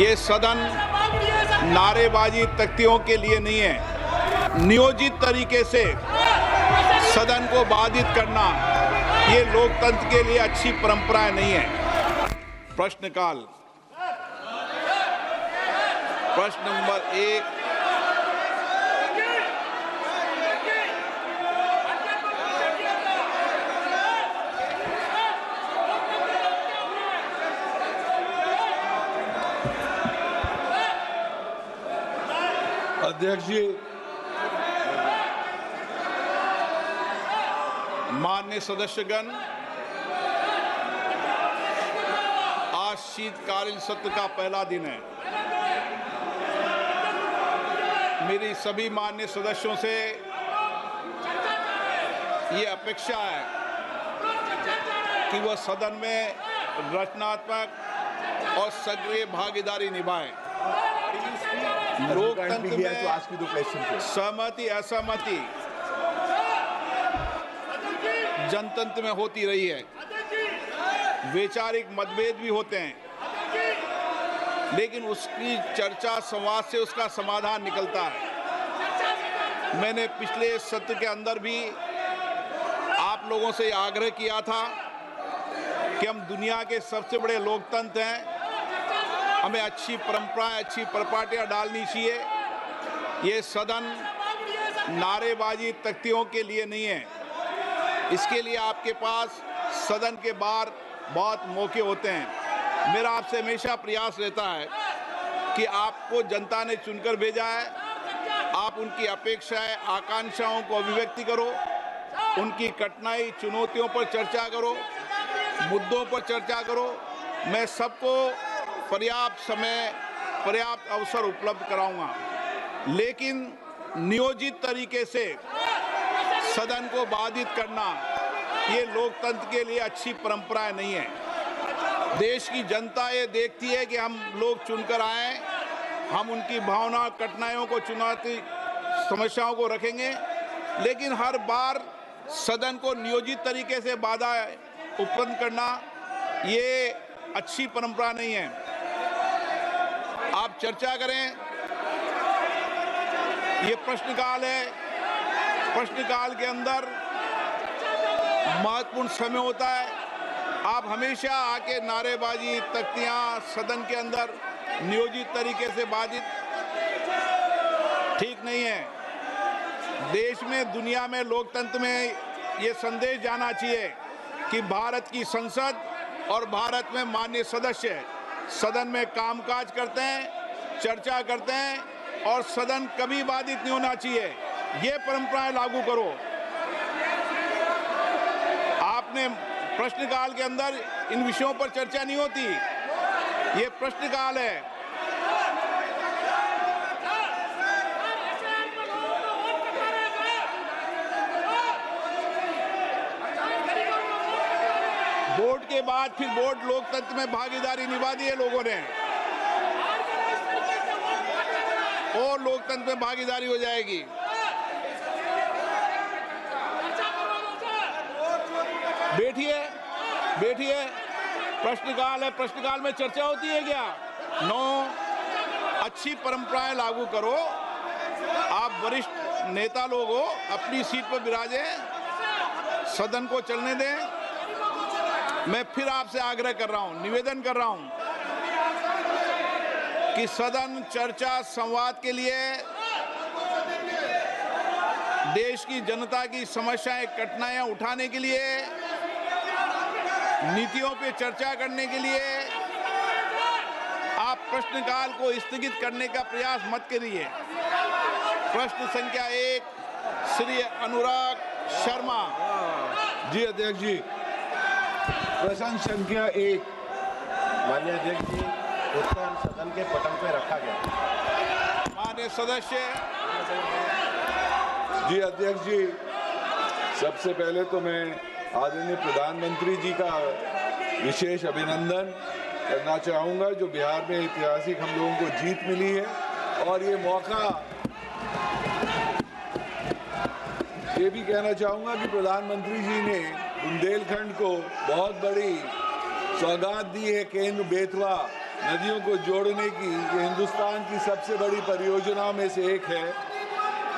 ये सदन नारेबाजी तख्तियों के लिए नहीं है। नियोजित तरीके से सदन को बाधित करना ये लोकतंत्र के लिए अच्छी परंपरा नहीं है। प्रश्नकाल। प्रश्न नंबर 1। अध्यक्ष जी, माननीय सदस्यगण, आज शीतकालीन सत्र का पहला दिन है। मेरी सभी माननीय सदस्यों से ये अपेक्षा है कि वह सदन में रचनात्मक और सक्रिय भागीदारी निभाएं। लोकतंत्र में सहमति असहमति जनतंत्र में होती रही है। वैचारिक मतभेद भी होते हैं, लेकिन उसकी चर्चा संवाद से उसका समाधान निकलता है। मैंने पिछले सत्र के अंदर भी आप लोगों से आग्रह किया था कि हम दुनिया के सबसे बड़े लोकतंत्र हैं, हमें अच्छी परंपराएं, अच्छी परिपाटियां डालनी चाहिए। ये सदन नारेबाजी तख्तियों के लिए नहीं है। इसके लिए आपके पास सदन के बाहर बहुत मौके होते हैं। मेरा आपसे हमेशा प्रयास रहता है कि आपको जनता ने चुनकर भेजा है, आप उनकी अपेक्षाएं, आकांक्षाओं को अभिव्यक्ति करो, उनकी कठिनाई, चुनौतियों पर चर्चा करो, मुद्दों पर चर्चा करो। मैं सबको पर्याप्त समय, पर्याप्त अवसर उपलब्ध कराऊंगा, लेकिन नियोजित तरीके से सदन को बाधित करना ये लोकतंत्र के लिए अच्छी परंपरा नहीं है। देश की जनता ये देखती है कि हम लोग चुनकर आए, हम उनकी भावना, कठिनाइयों को, चुनौती, समस्याओं को रखेंगे, लेकिन हर बार सदन को नियोजित तरीके से बाधा उत्पन्न करना ये अच्छी परंपरा नहीं है। आप चर्चा करें। ये प्रश्नकाल है। प्रश्नकाल के अंदर महत्वपूर्ण समय होता है। आप हमेशा आके नारेबाजी तख्तियां सदन के अंदर नियोजित तरीके से बाधित, ठीक नहीं है। देश में, दुनिया में, लोकतंत्र में ये संदेश जाना चाहिए कि भारत की संसद और भारत में माननीय सदस्य सदन में कामकाज करते हैं, चर्चा करते हैं और सदन कभी बाधित नहीं होना चाहिए। ये परंपराएं लागू करो। आपने प्रश्नकाल के अंदर इन विषयों पर चर्चा नहीं होती। ये प्रश्नकाल है। वोट के बाद फिर वोट लोकतंत्र में भागीदारी निभा दी है लोगों ने, और लोकतंत्र में भागीदारी हो जाएगी। बैठिए, बैठिए। प्रश्नकाल है, प्रश्नकाल में चर्चा होती है क्या? नो। अच्छी परंपराएं लागू करो। आप वरिष्ठ नेता लोग हो, अपनी सीट पर विराजे, सदन को चलने दें। मैं फिर आपसे आग्रह कर रहा हूं, निवेदन कर रहा हूं कि सदन चर्चा संवाद के लिए, देश की जनता की समस्याएं, कठिनाइयां उठाने के लिए, नीतियों पे चर्चा करने के लिए आप प्रश्नकाल को स्थगित करने का प्रयास मत करिए। प्रश्न संख्या 1, श्री अनुराग शर्मा। जी अध्यक्ष जी, प्रश्न संख्या 1। माननीय अध्यक्ष जी, उत्तर सदन के पटल पर रखा गया। माननीय सदस्य। जी अध्यक्ष जी, सबसे पहले तो मैं आदरणीय प्रधानमंत्री जी का विशेष अभिनंदन करना चाहूँगा, जो बिहार में ऐतिहासिक हम लोगों को जीत मिली है। और ये मौका ये भी कहना चाहूँगा कि प्रधानमंत्री जी ने बुंदेलखंड को बहुत बड़ी सौगात दी है। केंद्र बेतवा नदियों को जोड़ने की ये हिंदुस्तान की सबसे बड़ी परियोजनाओं में से एक है।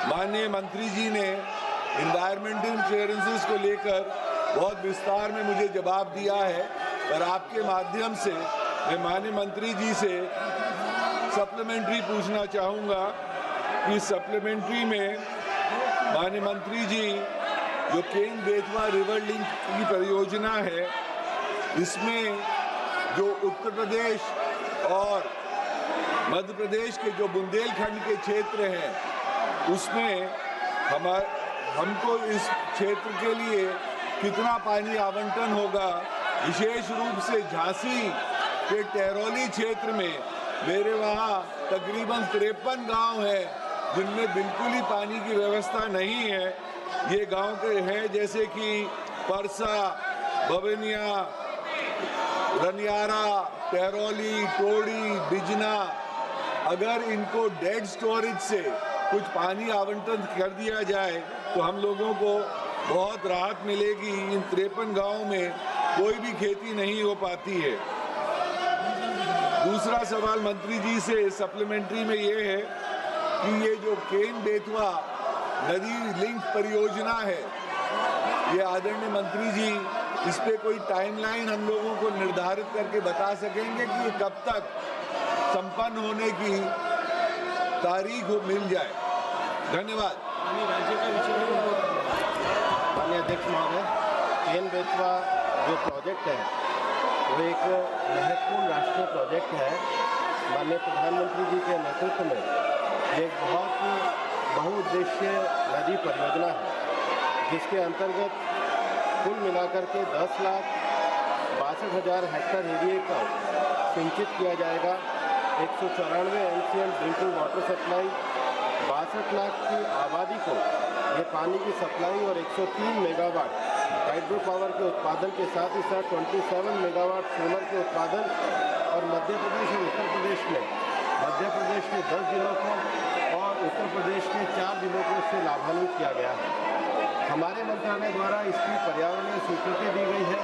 माननीय मंत्री जी ने इन्वायरमेंटल क्लियरेंसेस को लेकर बहुत विस्तार में मुझे जवाब दिया है, पर आपके माध्यम से मैं माननीय मंत्री जी से सप्लीमेंट्री पूछना चाहूँगा कि सप्लीमेंट्री में माननीय मंत्री जी जो केन बेतवा रिवर लिंक की परियोजना है, इसमें जो उत्तर प्रदेश और मध्य प्रदेश के जो बुंदेलखंड के क्षेत्र हैं, उसमें हमको इस क्षेत्र के लिए कितना पानी आवंटन होगा। विशेष रूप से झांसी के टैरोली क्षेत्र में मेरे वहाँ तकरीबन 53 गांव हैं जिनमें बिल्कुल ही पानी की व्यवस्था नहीं है। ये गांव के हैं जैसे कि परसा, बवेनिया, रनियारा, टैरोली, टोड़ी, बिजना। अगर इनको डेड स्टोरेज से कुछ पानी आवंटन कर दिया जाए तो हम लोगों को बहुत राहत मिलेगी। इन 53 गांवों में कोई भी खेती नहीं हो पाती है। दूसरा सवाल मंत्री जी से सप्लीमेंट्री में ये है कि ये जो केन बेतवा नदी लिंक परियोजना है, ये आदरणीय मंत्री जी इस पे कोई टाइमलाइन हम लोगों को निर्धारित करके बता सकेंगे कि ये कब तक संपन्न होने की तारीख मिल जाए? धन्यवाद। माननीय अध्यक्ष महोदय, केन बेतवा जो प्रोजेक्ट है वो एक महत्वपूर्ण राष्ट्रीय प्रोजेक्ट है। माननीय प्रधानमंत्री जी के नेतृत्व में ये एक बहुत बहुउद्देशीय नदी परियोजना है, जिसके अंतर्गत कुल मिलाकर के 10,62,000 हेक्टेयर एरिया का सिंचित किया जाएगा। 194 MCM drinking water supply, 62 lakh की आबादी को ये पानी की सप्लाई और 103 मेगावाट हाइड्रो पावर के उत्पादन के साथ ही साथ 27 मेगावाट सोलर के उत्पादन और मध्य प्रदेश और उत्तर प्रदेश में 10 जिलों को और उत्तर प्रदेश के 4 जिलों को इससे लाभान्वित किया गया है। हमारे मंत्रालय द्वारा इसकी पर्यावरणीय स्वीकृति दी गई है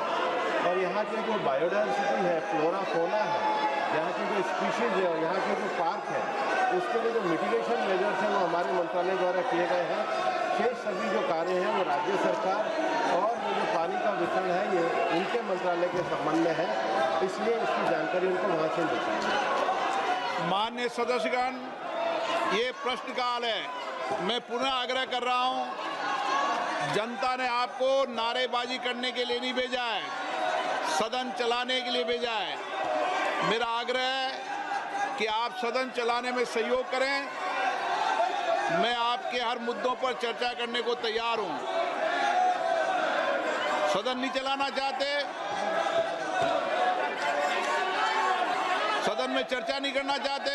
और यहाँ के जो बायोडाइवर्सिटी है, फ्लोरा फोना है, यहाँ के जो स्पीशीज़ है और यहाँ के जो पार्क है, उसके लिए जो मिटिगेशन मेजर्स हैं वो हमारे मंत्रालय द्वारा किए गए हैं। शेष सभी जो कार्य हैं वो राज्य सरकार और ये जो पानी का वितरण है ये उनके मंत्रालय के संबंध में है, इसलिए इसकी जानकारी उनको वहाँ से मिलती है। माननीय सदस्यगण, ये प्रश्नकाल है। मैं पुनः आग्रह कर रहा हूँ, जनता ने आपको नारेबाजी करने के लिए नहीं भेजा है, सदन चलाने के लिए भेजा है। मेरा आग्रह है कि आप सदन चलाने में सहयोग करें। मैं आपके हर मुद्दों पर चर्चा करने को तैयार हूं। सदन नहीं चलाना चाहते, सदन में चर्चा नहीं करना चाहते।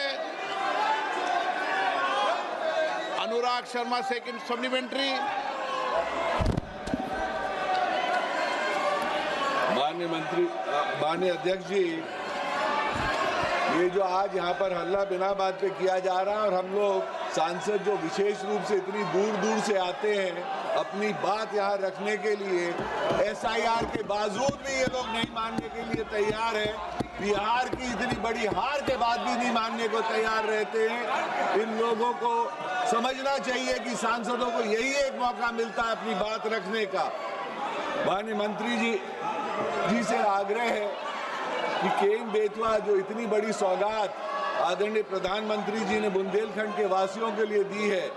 Anurag Sharma second supplementary. माननीय अध्यक्ष जी, ये जो आज यहाँ पर हल्ला बिना बात पे किया जा रहा है और हम लोग सांसद जो विशेष रूप से इतनी दूर दूर से आते हैं अपनी बात यहाँ रखने के लिए, SIR के बावजूद भी ये लोग नहीं मानने के लिए तैयार है। बिहार की इतनी बड़ी हार के बाद भी नहीं मानने को तैयार रहते हैं। इन लोगों को समझना चाहिए कि सांसदों को यही एक मौका मिलता है अपनी बात रखने का। माननीय मंत्री जी से आग्रह है कि केन बेतवा जो इतनी बड़ी सौगात आदरणीय प्रधानमंत्री जी ने बुंदेलखंड के वासियों के लिए दी है,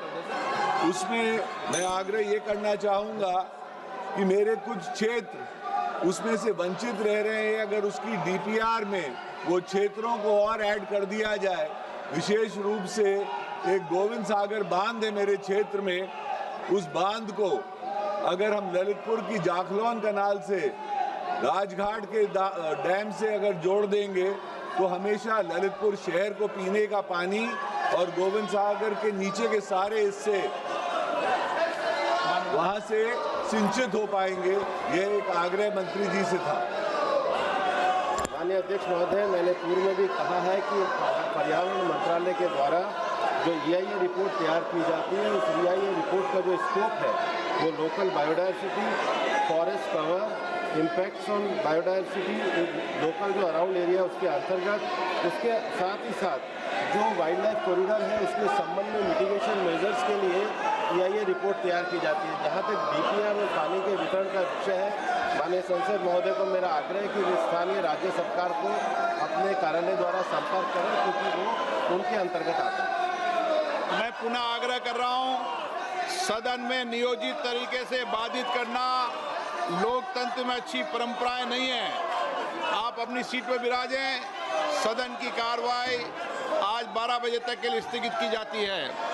उसमें मैं आग्रह ये करना चाहूँगा कि मेरे कुछ क्षेत्र उसमें से वंचित रह रहे हैं। अगर उसकी DPR में वो क्षेत्रों को और ऐड कर दिया जाए, विशेष रूप से एक गोविंद सागर बांध है मेरे क्षेत्र में, उस बांध को अगर हम ललितपुर की जाखलौन कनाल से राजघाट के डैम से अगर जोड़ देंगे तो हमेशा ललितपुर शहर को पीने का पानी और गोविंद सागर के नीचे के सारे हिस्से वहां से सिंचित हो पाएंगे। यह एक आग्रह मंत्री जी से था। माननीय अध्यक्ष महोदय, मैंने पूर्व में भी कहा है कि पर्यावरण मंत्रालय के द्वारा जो EIA रिपोर्ट तैयार की जाती है, उस EIA रिपोर्ट का जो स्कोप है वो local biodiversity, forest cover, impacts on biodiversity local जो अराउंड एरिया उसके अंतर्गत, उसके साथ ही साथ जो वाइल्ड लाइफ कॉरिडोर है उसके संबंध में मिटिगेशन मेजर्स के लिए ये रिपोर्ट तैयार की जाती है। जहाँ तक DPR और पानी के वितरण का विषय है, माननीय संसद महोदय को मेरा आग्रह है कि वे स्थानीय राज्य सरकार को अपने कार्यालय द्वारा संपर्क करें, क्योंकि वो उनके अंतर्गत आता है। मैं पुनः आग्रह कर रहा हूं, सदन में नियोजित तरीके से बाधित करना लोकतंत्र में अच्छी परंपराएं नहीं है। आप अपनी सीट पर विराजें। सदन की कार्रवाई आज 12 बजे तक के लिए स्थगित की जाती है।